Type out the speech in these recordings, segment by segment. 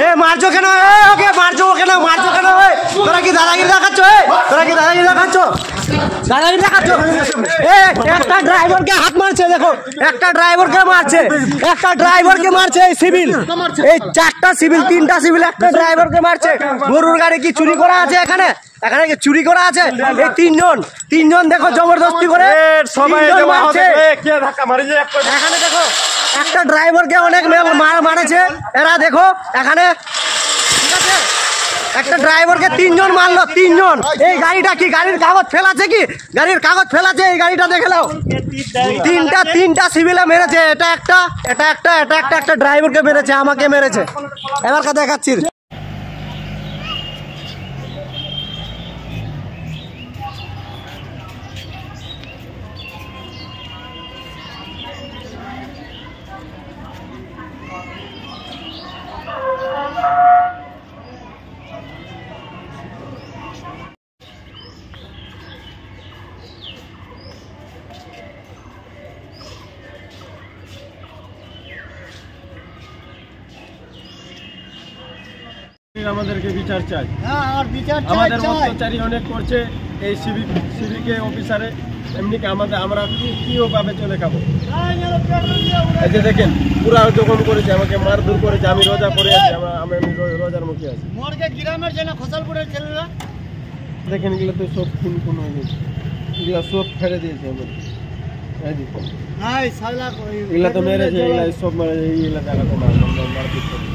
এ মারছো কেন? ওকে মারছো কেন? মারছো কেন? তোরা কি দাদাগিরি দেখাচ্ছ? তোরা কি দাদাগিরি দেখাচ্ছ? দাদাগিরি দেখাচ্ছ? একটা ড্রাইভারকে হাত মারছে, দেখো একটা ড্রাইভারকে মারছে, একটা ড্রাইভারকে মারছে। এই সিভিল, এই 4টা সিভিল, 3টা সিভিল একটা ড্রাইভারকে মারছে। গরুর গাড়ি কি চুরি করা আছে এখানে? এখানে কি চুরি করা আছে? এই তিনজন দেখো জবরদস্তি করে সবাই মারছে। এখানে দেখো একটা ড্রাইভারকে অনেক মারেছে এরা, দেখো এখানে ঠিক আছে। একটা ড্রাইভারকে 3জন মারলো, 3জন। এই গাড়িটা কি গাড়ির কাগজ ফেলাছে? কি গাড়ির কাগজ ফেলাছে? এই গাড়িটা দেখে নাও। তিনটা সিভিলে মেরেছে। এটা একটা ড্রাইভারকে মেরেছে, আমাকে মেরেছে। এবার দেখাচ্ছি। আমাদেরকে বিচার চাই। আমাদের অত্যাচারী অনেক করছে এই সিভিকে অফিসারে। এমনি আমরা কিভাবে চলে খাবো? এই যে দেখেন পুরা জখম করেছে, আমাকে মারধর করেছে। আমি রোজা পড়ে আছি, আমি রোজার মুখে আছি। গ্রামের যে না খোসালপুরের ছেলেরা দেখেন এগুলো তো সব খুন হয়ে গেছে, এগুলো সব ফেলে দিয়েছে আমাদের। এগুলা তো মেরেছে, এগুলা সব মেরেছে। এইগুলা দেখাতে মারপিট করে।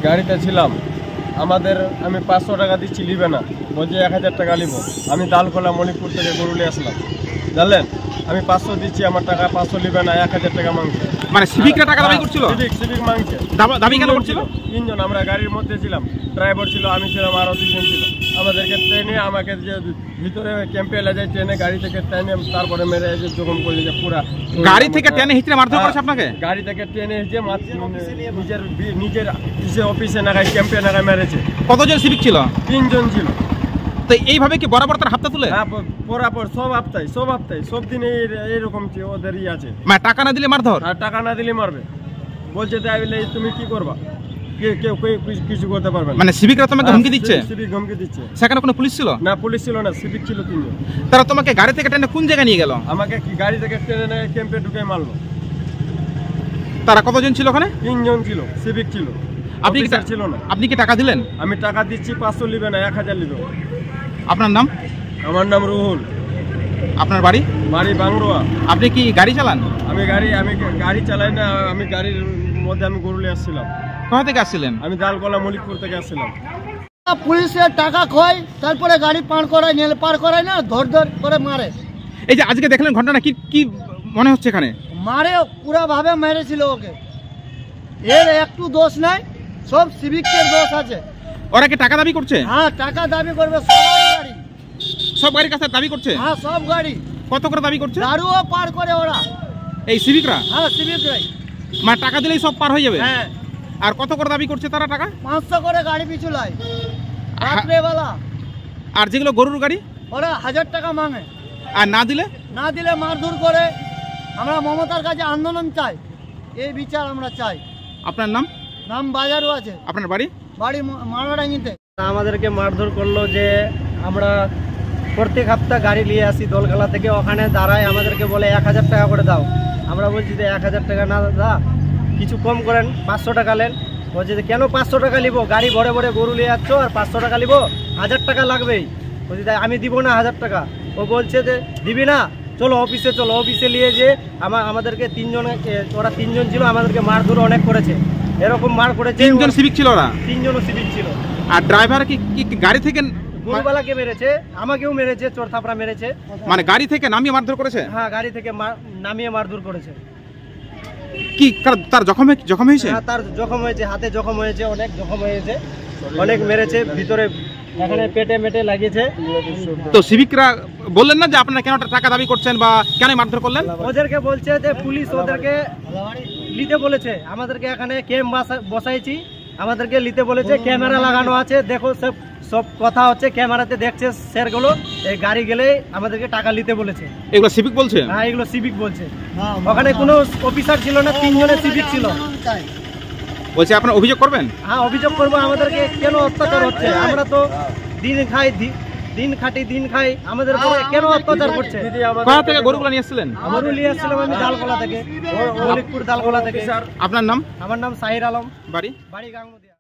গাড়িতে ছিলাম, আমি 500 টাকা দিচ্ছি, নিবে না, বলছে 1000 টাকা নিব। আমি দালকোলা মণিপুর থেকে গরুলে আসলাম, জানলেন। আমি 500 দিচ্ছি, আমার টাকা 500 নিবে না, 1000 টাকা মাংছে। মানে সিভিকরা টাকা দাবি করছিল? সিভিক মাংছে। দাবি কেন করছিল? 3জন আমরা গাড়ির মধ্যে ছিলাম, ড্রাইভার ছিল, আমি ছিলাম, আরো 2জন ছিল। আমাদেরকে ট্রেনে আমাকে যে ভিতরে ক্যাম্পে এলে যায়, ট্রেনে গাড়ি থেকে ট্রেনে তারপরে মেরে জখম করে যে পুরা। গাড়ি থেকে ট্রেনে হিচড়ে মারধর করেছে আপনাকে? গাড়ি থেকে ট্রেনে যে নিজের অফিসে নাগায় ক্যাম্পে নাগায় মেরেছে। কতজন সিভিক ছিল? 3জন ছিল। তো এইভাবে কি বরাবর তার হাতটা তুলে? বরাবর সব হপ্তায় সব দিনে এইরকম ওদেরই আছে। মানে টাকা না দিলে মারধর? আর টাকা না দিলে মারবে, বলছে তুমি কি করবা, কেউ কিছু করতে পারবে না। মানে সিভিকরা তোমাকে হুমকি দিচ্ছে? সিভিক হুমকি দিচ্ছে। সেখানে কোনো পুলিশ ছিল না? পুলিশ ছিল না, সিভিক ছিল 3জন। তারা তোমাকে গাড়ি থেকে টেনে কোন জায়গায় নিয়ে গেল? আমাকে গাড়ি থেকে টেনে ক্যাম্পে ঢুকে মারলো। তারা কতজন ছিল ওখানে? 3জন ছিল, সিভিক ছিল, আপনি ছিল না। আপনি কি টাকা দিলেন? আমি টাকা দিচ্ছি, 500 নিবে না, 1000 নিবে। আপনার নাম? আমার নাম রুহুল। আপনার বাড়ি? বাড়ি বাংরোয়া। আপনি কি গাড়ি চালান? আমি গাড়ি চালাই না, আমি গাড়ির মধ্যে আমি গরুলে আসছিলাম। কোথা থেকে আসছিলেন? আমি দালকোলা মলিকপুর থেকে আসছিলাম। পুলিশের টাকা খোয়, তারপরে গাড়ি পার করায় না, ধর করে মারে। এই যে আজকে দেখলেন ঘটনা, কি মনে হচ্ছে? এখানে মারে পুরা ভাবে মেরেছিল ওকে। এর একটু দোষ নাই, সব সিভিকের দোষ আছে। ওরা কি টাকা দাবি করছে? হ্যাঁ, টাকা দাবি করবে। সব গাড়ির কাছে দাবি করছে? হ্যাঁ, সব গাড়ি। কত করে দাবি করছে? দারুও পার করে ওরা, এই সিভিকরা? হ্যাঁ, সিভিকরাই। মানে টাকা দিলেই সব পার হয়ে যাবে? হ্যাঁ। আর কত করে দাবি করছে তারা টাকা? 500 করে গাড়ি পিছু লাই রাত্রেবেলা। আর যেগুলো গরুর গাড়ি, ওরা 1000 টাকা মাঙে। আর না দিলে মারধর করে। আমরা মমতার কাছে আন্দোলন চাই, এই বিচার আমরা চাই। আপনার নাম? বাজারও আছে। আপনার বাড়ি? বাড়ি মারাডাঙ্গিতে। আমাদেরকে মারধর করলো যে আমরা প্রত্যেক সপ্তাহ গাড়ি নিয়ে আসি দোলখালা থেকে, ওখানে দাঁড়ায় আমাদেরকে বলে 1000 টাকা করে দাও। আমরা বলছি যে 1000 টাকা না দা, কিছু কম করেন, 500 টাকা নেন। বলছে যে কেন 500 টাকা নিবো, গাড়ি ভরে ভরে গরু নিয়ে যাচ্ছ আর 500 টাকা নিবো, 1000 টাকা লাগবেই। বলছি তাই আমি দিব না 1000 টাকা। ও বলছে যে দিবি না, চলো অফিসে চলো। অফিসে নিয়ে যে আমাদেরকে ওরা 3জন ছিল, আমাদেরকে মারধর অনেক করেছে। এরকম মার করেছে। 3জন সিভিক ছিল? ওরা 3জনও সিভিক ছিল। আর ড্রাইভার কি গাড়ি থেকে? গরুবালাকে মেরেছে, আমাকেও মেরেছে, চোর থাপড়া মেরেছে। মানে গাড়ি থেকে নামিয়ে মারধর করেছে? হ্যাঁ, গাড়ি থেকে নামিয়ে মারধর করেছে। কি তার জখম হয়েছে? হ্যাঁ, তার জখম হয়েছে, হাতে জখম হয়েছে, অনেক জখম হয়েছে, অনেক মেরেছে ভিতরে, এখানে পেটে মেটে লাগিয়েছে। তো সিভিকরা বললেন না যে আপনারা কেন টাকা দাবি করছেন বা কেন মারধর করলেন? ওদেরকে বলছে যে পুলিশ ওদেরকে নিতে বলেছে, আমাদেরকে এখানে ক্যাম্প বসাইছি, আমাদেরকে নিতে বলেছে, ক্যামেরা লাগানো আছে, দেখো সব সব কথা হচ্ছে, ক্যামেরাতে দেখছে স্যারগুলো। এই গাড়ি গেলে আমাদেরকে টাকা নিতে বলেছে। এগুলো সিভিক বলছে? হ্যাঁ, এগুলো সিভিক বলছে। ওখানে কোনো অফিসার ছিল না, 3 জনের সিভিক ছিল। বলছে আপনারা অভিযোগ করবেন? হ্যাঁ, অভিযোগ করবো। আমাদেরকে কেন অত্যাচার হচ্ছে? আমরা তো দিন খাই, দিন খাটি, দিন খাই, আমাদের উপরে কেন অত্যাচার করছে? কোথা থেকে গরুগুলো নিয়ে এসেছিলেন? গরু নিয়ে আসছিলাম আমি দালকোলা থেকে, মলিকপুর দালকোলা থেকে। আপনার নাম? আমার নাম সাহির আলম, বাড়ি? বাড়ি গাঙ্গুদিয়া।